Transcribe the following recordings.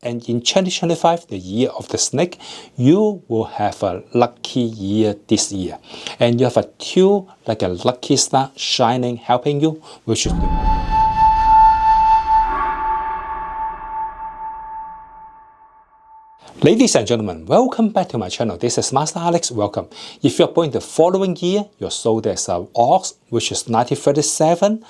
And in 2025, the year of the snake, you will have a lucky year this year. And you have a two like a lucky star shining, helping you, which is the Ladies and gentlemen, welcome back to my channel. This is Master Alex. Welcome. If you're born the following year, your zodiac is ox, which is 1937,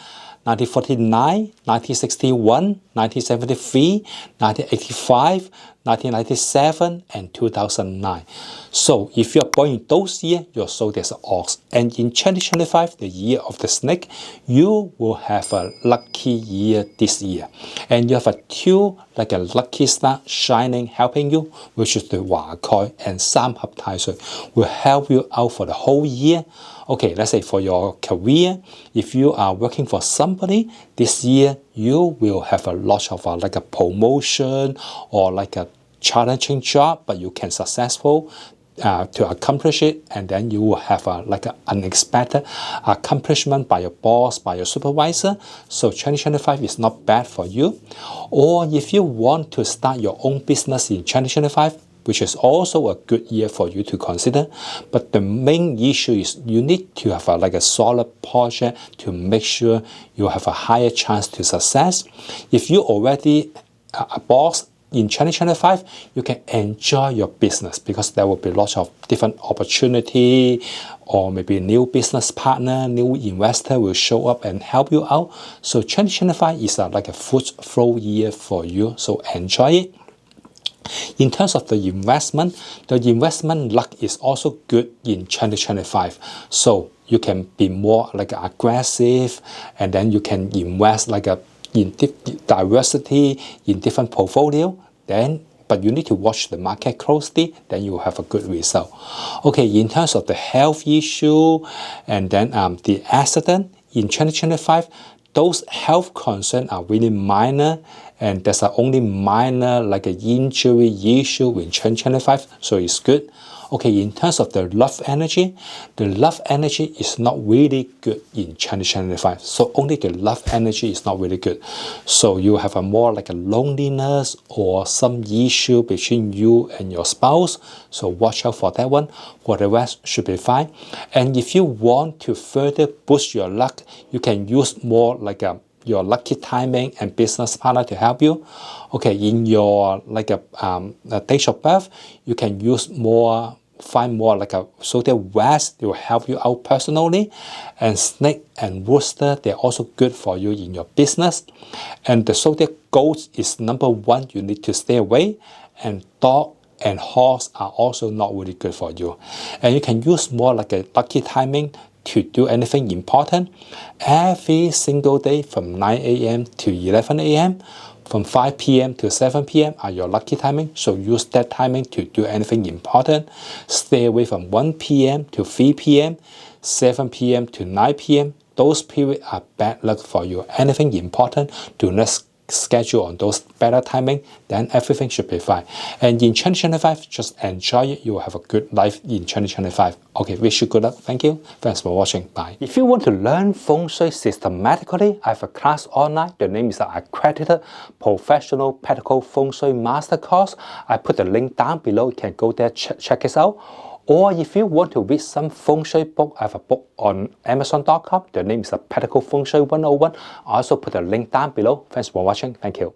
1949, 1961, 1973, 1985, 1997, and 2009. So if you're born in those years, your zodiac is ox. And in 2025, the year of the snake, you will have a lucky year this year. And you have a two like a lucky star shining, helping you, which is the Hua Koi and Sam Hab Tai Shui, will help you out for the whole year. Okay, let's say for your career, if you are working for somebody, this year you will have a lot of like a promotion or like a challenging job, but you can successful to accomplish it, and then you will have like an unexpected accomplishment by your boss, by your supervisor. So 2025 is not bad for you. Or if you want to start your own business in 2025, which is also a good year for you to consider. But the main issue is you need to have like a solid project to make sure you have a higher chance to success. If you already a boss, in 2025, you can enjoy your business because there will be lots of different opportunity, or maybe a new business partner, new investor will show up and help you out. So 2025 is like a fruit flow year for you, so enjoy it. In terms of the investment luck is also good in 2025. So you can be more like aggressive, and then you can invest like in diversity in different portfolio. Then, but you need to watch the market closely. Then you will have a good result. Okay, in terms of the health issue and then the accident in 2025. Those health concerns are really minor, and there's only minor like an injury issue in 2025, so it's good. Okay, in terms of the love energy is not really good in 2025. So only the love energy is not really good. So you have a more like a loneliness or some issue between you and your spouse. So watch out for that one. For the rest should be fine. And if you want to further boost your luck, you can use more like your lucky timing and business partner to help you. Okay, in your like a date of birth, you can use more, find more like a zodiac west. It will help you out personally. And snake and rooster, they're also good for you in your business. And the zodiac goat is number one, you need to stay away. And dog and horse are also not really good for you. And you can use more like a lucky timing to do anything important every single day from 9 a.m. to 11 a.m. From 5 p.m. to 7 p.m. are your lucky timing, so use that timing to do anything important. Stay away from 1 p.m. to 3 p.m., 7 p.m. to 9 p.m. Those periods are bad luck for you. Anything important, do not schedule on those better timing, then everything should be fine. And in 2025, just enjoy it. You will have a good life in 2025. Okay, wish you good luck. Thank you. Thanks for watching. Bye. If you want to learn Feng Shui systematically, I have a class online. The name is Accredited Professional Practical Feng Shui Master Course. I put the link down below. You can go there, check it out. Or if you want to read some Feng Shui book, I have a book on Amazon.com. The name is Practical Feng Shui 101. I also put a link down below. Thanks for watching. Thank you.